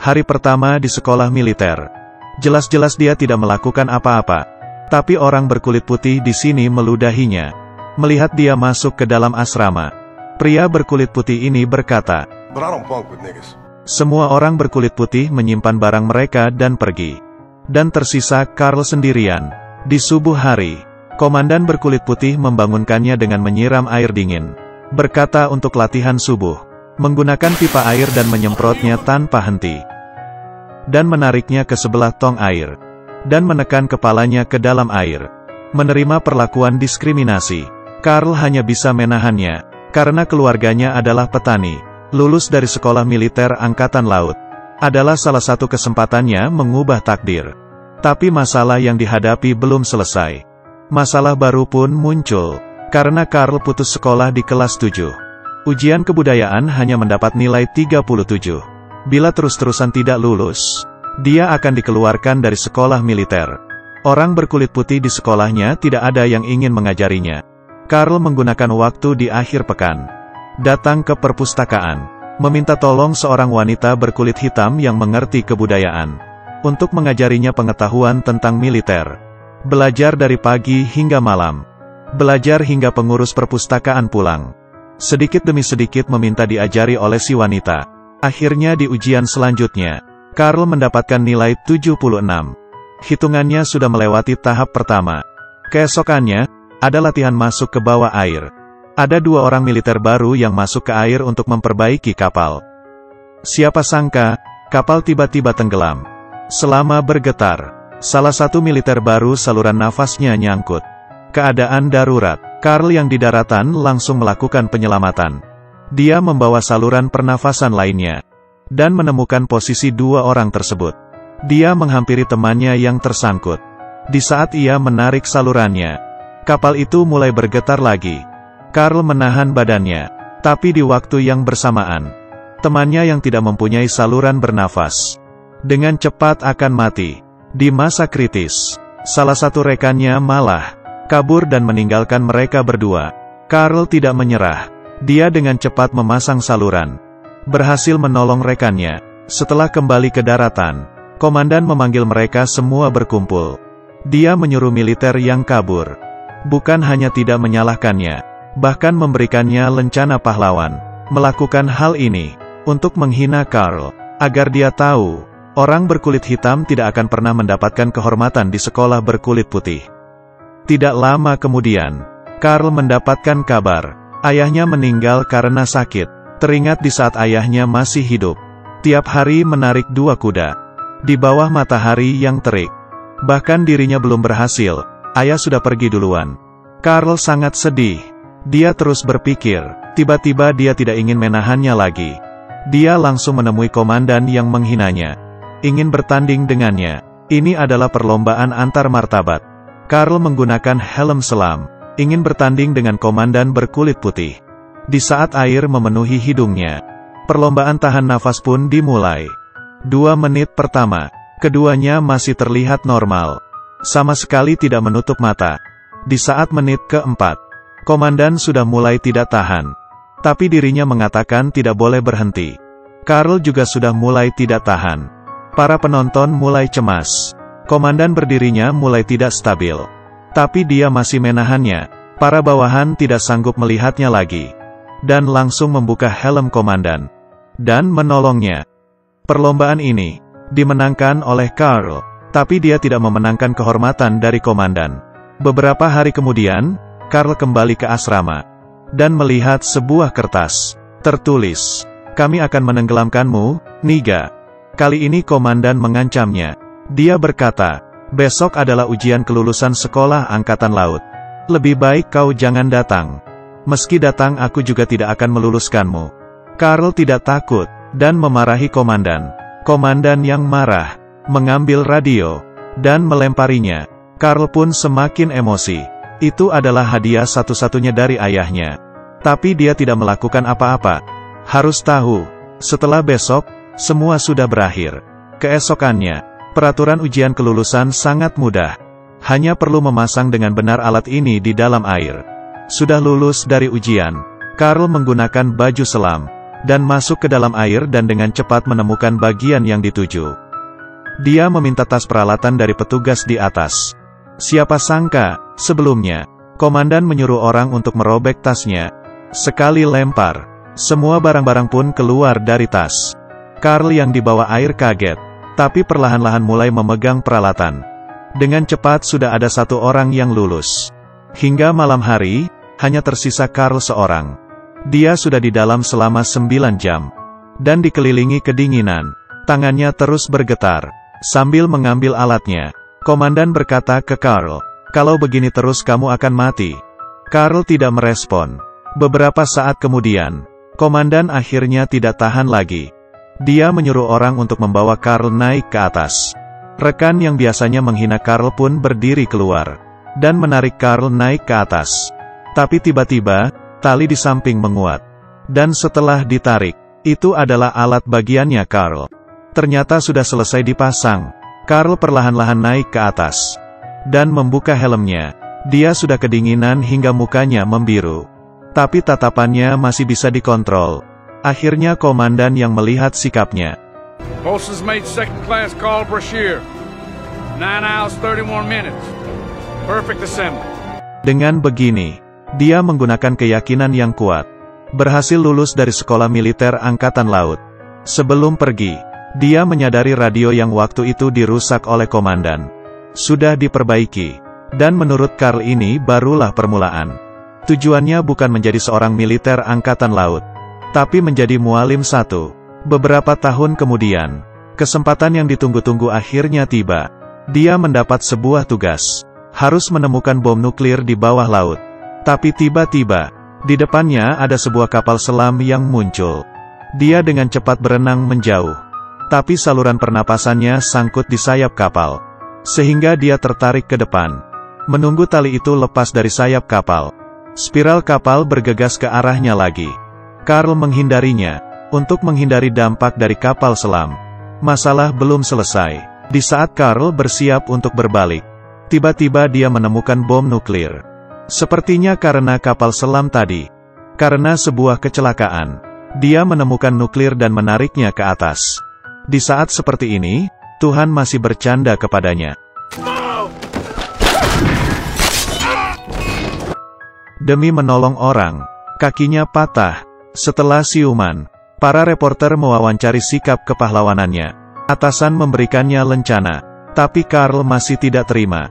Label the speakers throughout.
Speaker 1: Hari pertama di sekolah militer. Jelas-jelas dia tidak melakukan apa-apa. Tapi orang berkulit putih di sini meludahinya. Melihat dia masuk ke dalam asrama, pria berkulit putih ini berkata,
Speaker 2: But I don't bunk with niggas.
Speaker 1: semua orang berkulit putih menyimpan barang mereka dan pergi. Dan tersisa Carl sendirian. Di subuh hari, komandan berkulit putih membangunkannya dengan menyiram air dingin. Berkata untuk latihan subuh, menggunakan pipa air dan menyemprotnya tanpa henti. Dan menariknya ke sebelah tong air. Dan menekan kepalanya ke dalam air. Menerima perlakuan diskriminasi. Carl hanya bisa menahannya, karena keluarganya adalah petani. Lulus dari sekolah militer Angkatan Laut adalah salah satu kesempatannya mengubah takdir. Tapi masalah yang dihadapi belum selesai. Masalah baru pun muncul, karena Carl putus sekolah di kelas 7. Ujian kebudayaan hanya mendapat nilai 37. Bila terus-terusan tidak lulus, dia akan dikeluarkan dari sekolah militer. Orang berkulit putih di sekolahnya tidak ada yang ingin mengajarinya. Carl menggunakan waktu di akhir pekan. Datang ke perpustakaan, meminta tolong seorang wanita berkulit hitam yang mengerti kebudayaan, untuk mengajarinya pengetahuan tentang militer. Belajar dari pagi hingga malam. Belajar hingga pengurus perpustakaan pulang. Sedikit demi sedikit meminta diajari oleh si wanita. Akhirnya di ujian selanjutnya, Carl mendapatkan nilai 76. Hitungannya sudah melewati tahap pertama. Keesokannya, ada latihan masuk ke bawah air. Ada 2 orang militer baru yang masuk ke air untuk memperbaiki kapal. Siapa sangka, kapal tiba-tiba tenggelam. Selama bergetar, salah satu militer baru saluran nafasnya nyangkut. Keadaan darurat. Carl yang di daratan langsung melakukan penyelamatan. Dia membawa saluran pernafasan lainnya, dan menemukan posisi 2 orang tersebut. Dia menghampiri temannya yang tersangkut. Di saat ia menarik salurannya, kapal itu mulai bergetar lagi. Carl menahan badannya, tapi di waktu yang bersamaan, temannya yang tidak mempunyai saluran bernafas, dengan cepat akan mati. Di masa kritis, salah satu rekannya malah kabur dan meninggalkan mereka berdua. Carl tidak menyerah. Dia dengan cepat memasang saluran, berhasil menolong rekannya. Setelah kembali ke daratan, komandan memanggil mereka semua berkumpul. Dia menyuruh militer yang kabur, bukan hanya tidak menyalahkannya, bahkan memberikannya lencana pahlawan. Melakukan hal ini untuk menghina Carl, agar dia tahu, orang berkulit hitam tidak akan pernah mendapatkan kehormatan di sekolah berkulit putih. Tidak lama kemudian, Carl mendapatkan kabar, ayahnya meninggal karena sakit. Teringat di saat ayahnya masih hidup, tiap hari menarik 2 kuda, di bawah matahari yang terik. Bahkan dirinya belum berhasil, ayah sudah pergi duluan. Carl sangat sedih. Dia terus berpikir, tiba-tiba dia tidak ingin menahannya lagi. Dia langsung menemui komandan yang menghinanya, ingin bertanding dengannya. Ini adalah perlombaan antar martabat. Carl menggunakan helm selam, ingin bertanding dengan komandan berkulit putih. Di saat air memenuhi hidungnya, perlombaan tahan nafas pun dimulai. 2 menit pertama, keduanya masih terlihat normal, sama sekali tidak menutup mata. Di saat menit keempat, komandan sudah mulai tidak tahan, tapi dirinya mengatakan tidak boleh berhenti. Carl juga sudah mulai tidak tahan. Para penonton mulai cemas. Komandan berdirinya mulai tidak stabil, tapi dia masih menahannya. Para bawahan tidak sanggup melihatnya lagi, dan langsung membuka helm komandan, dan menolongnya. Perlombaan ini dimenangkan oleh Carl, tapi dia tidak memenangkan kehormatan dari komandan. Beberapa hari kemudian, Carl kembali ke asrama, dan melihat sebuah kertas, tertulis, "Kami akan menenggelamkanmu, Niga." Kali ini komandan mengancamnya. Dia berkata, "Besok adalah ujian kelulusan sekolah Angkatan Laut. Lebih baik kau jangan datang. Meski datang aku juga tidak akan meluluskanmu." Carl tidak takut, dan memarahi komandan. Komandan yang marah, mengambil radio, dan melemparinya. Carl pun semakin emosi. Itu adalah hadiah satu-satunya dari ayahnya. Tapi dia tidak melakukan apa-apa. Harus tahu, setelah besok, semua sudah berakhir. Keesokannya, peraturan ujian kelulusan sangat mudah. Hanya perlu memasang dengan benar alat ini di dalam air. Sudah lulus dari ujian, Carl menggunakan baju selam, dan masuk ke dalam air dan dengan cepat menemukan bagian yang dituju. Dia meminta tas peralatan dari petugas di atas. Siapa sangka, sebelumnya, komandan menyuruh orang untuk merobek tasnya. Sekali lempar, semua barang-barang pun keluar dari tas. Carl yang dibawa air kaget, tapi perlahan-lahan mulai memegang peralatan. Dengan cepat sudah ada satu orang yang lulus. Hingga malam hari, hanya tersisa Carl seorang. Dia sudah di dalam selama 9 jam. Dan dikelilingi kedinginan. Tangannya terus bergetar. Sambil mengambil alatnya, komandan berkata ke Carl, "Kalau begini terus kamu akan mati." Carl tidak merespon. Beberapa saat kemudian, komandan akhirnya tidak tahan lagi. Dia menyuruh orang untuk membawa Carl naik ke atas. Rekan yang biasanya menghina Carl pun berdiri keluar dan menarik Carl naik ke atas. Tapi tiba-tiba, tali di samping menguat. Dan setelah ditarik, itu adalah alat bagiannya Carl. Ternyata sudah selesai dipasang. Carl perlahan-lahan naik ke atas dan membuka helmnya. Dia sudah kedinginan hingga mukanya membiru. Tapi tatapannya masih bisa dikontrol. Akhirnya komandan yang melihat sikapnya.
Speaker 2: Post's mate second class Carl Brashear. 9 hours 31 minutes. Perfect assembly.
Speaker 1: Dengan begini, dia menggunakan keyakinan yang kuat. Berhasil lulus dari sekolah militer Angkatan Laut. Sebelum pergi, dia menyadari radio yang waktu itu dirusak oleh komandan. Sudah diperbaiki. Dan menurut Carl ini barulah permulaan. Tujuannya bukan menjadi seorang militer Angkatan Laut, tapi menjadi mualim satu. Beberapa tahun kemudian, kesempatan yang ditunggu-tunggu akhirnya tiba. Dia mendapat sebuah tugas. Harus menemukan bom nuklir di bawah laut. Tapi tiba-tiba, di depannya ada sebuah kapal selam yang muncul. Dia dengan cepat berenang menjauh. Tapi saluran pernapasannya sangkut di sayap kapal. Sehingga dia tertarik ke depan. Menunggu tali itu lepas dari sayap kapal. Spiral kapal bergegas ke arahnya lagi. Carl menghindarinya, untuk menghindari dampak dari kapal selam. Masalah belum selesai. Di saat Carl bersiap untuk berbalik, tiba-tiba dia menemukan bom nuklir. Sepertinya karena kapal selam tadi. Karena sebuah kecelakaan, dia menemukan nuklir dan menariknya ke atas. Di saat seperti ini, Tuhan masih bercanda kepadanya. Demi menolong orang, kakinya patah. Setelah siuman, para reporter mewawancari sikap kepahlawanannya. Atasan memberikannya lencana, tapi Carl masih tidak terima.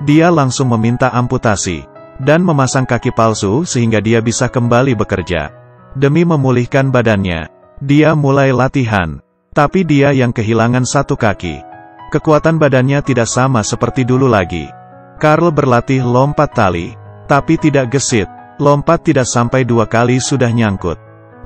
Speaker 1: Dia langsung meminta amputasi, dan memasang kaki palsu sehingga dia bisa kembali bekerja. Demi memulihkan badannya, dia mulai latihan. Tapi dia yang kehilangan satu kaki. Kekuatan badannya tidak sama seperti dulu lagi. Carl berlatih lompat tali, tapi tidak gesit. Lompat tidak sampai 2 kali sudah nyangkut.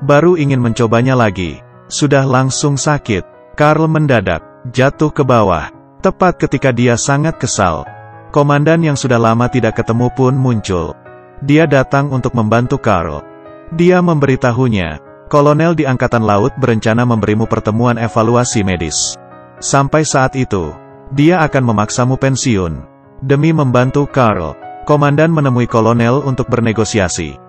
Speaker 1: Baru ingin mencobanya lagi, sudah langsung sakit. Carl mendadak jatuh ke bawah. Tepat ketika dia sangat kesal, komandan yang sudah lama tidak ketemu pun muncul. Dia datang untuk membantu Carl. Dia memberitahunya, kolonel di Angkatan Laut berencana memberimu pertemuan evaluasi medis. Sampai saat itu, dia akan memaksamu pensiun. Demi membantu Carl, komandan menemui kolonel untuk bernegosiasi.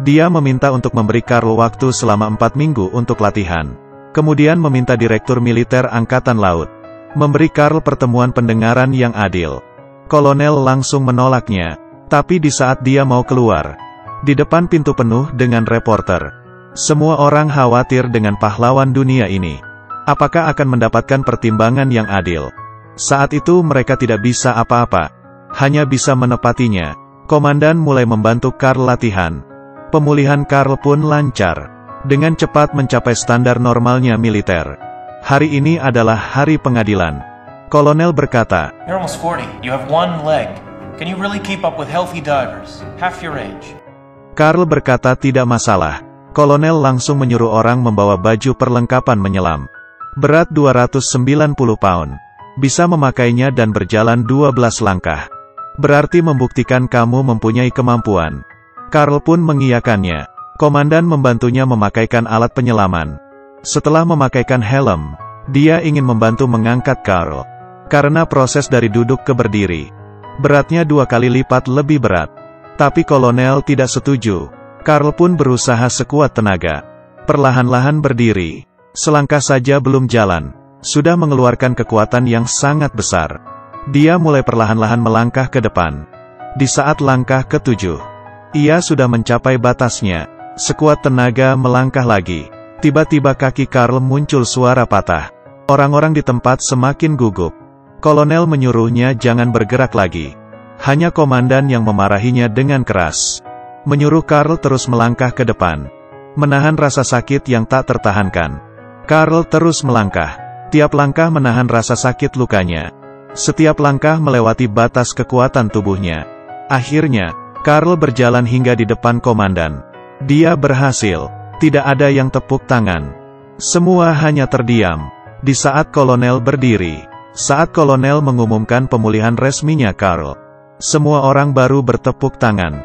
Speaker 1: Dia meminta untuk memberi Carl waktu selama 4 minggu untuk latihan. Kemudian meminta Direktur Militer Angkatan Laut memberi Carl pertemuan pendengaran yang adil. Kolonel langsung menolaknya, tapi di saat dia mau keluar, di depan pintu penuh dengan reporter. Semua orang khawatir dengan pahlawan dunia ini. Apakah akan mendapatkan pertimbangan yang adil? Saat itu mereka tidak bisa apa-apa. Hanya bisa menepatinya. Komandan mulai membantu Carl latihan. Pemulihan Carl pun lancar. Dengan cepat mencapai standar normalnya militer. Hari ini adalah hari pengadilan. Kolonel berkata,
Speaker 3: "You're almost 40. You have 1 leg. Can you really keep up with healthy divers? Half your age."
Speaker 1: Carl berkata tidak masalah. Kolonel langsung menyuruh orang membawa baju perlengkapan menyelam. Berat 290 pound. Bisa memakainya dan berjalan 12 langkah. Berarti membuktikan kamu mempunyai kemampuan. Carl pun mengiyakannya. Komandan membantunya memakaikan alat penyelaman. Setelah memakaikan helm, dia ingin membantu mengangkat Carl. Karena proses dari duduk ke berdiri, beratnya 2 kali lipat lebih berat. Tapi kolonel tidak setuju. Carl pun berusaha sekuat tenaga. perlahan-lahan berdiri. Selangkah saja belum jalan, sudah mengeluarkan kekuatan yang sangat besar. Dia mulai perlahan-lahan melangkah ke depan. Di saat langkah ke-7, ia sudah mencapai batasnya. Sekuat tenaga melangkah lagi. Tiba-tiba kaki Karl muncul suara patah. Orang-orang di tempat semakin gugup. Kolonel menyuruhnya jangan bergerak lagi. Hanya komandan yang memarahinya dengan keras. Menyuruh Karl terus melangkah ke depan. Menahan rasa sakit yang tak tertahankan. Karl terus melangkah. Tiap langkah menahan rasa sakit lukanya. Setiap langkah melewati batas kekuatan tubuhnya. Akhirnya, Karl berjalan hingga di depan komandan. Dia berhasil. Tidak ada yang tepuk tangan. Semua hanya terdiam. Di saat kolonel berdiri. Saat kolonel mengumumkan pemulihan resminya Karl. Semua orang baru bertepuk tangan.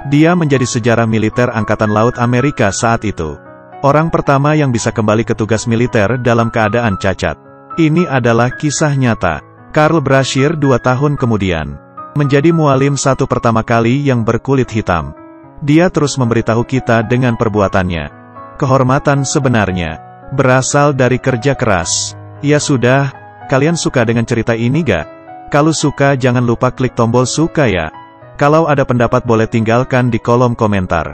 Speaker 1: Dia menjadi sejarah militer Angkatan Laut Amerika saat itu. Orang pertama yang bisa kembali ke tugas militer dalam keadaan cacat. Ini adalah kisah nyata. Karl Brashear 2 tahun kemudian menjadi mualim satu pertama kali yang berkulit hitam. Dia terus memberitahu kita dengan perbuatannya. Kehormatan sebenarnya berasal dari kerja keras. Ya sudah, kalian suka dengan cerita ini gak? Kalau suka jangan lupa klik tombol suka ya. Kalau ada pendapat boleh tinggalkan di kolom komentar.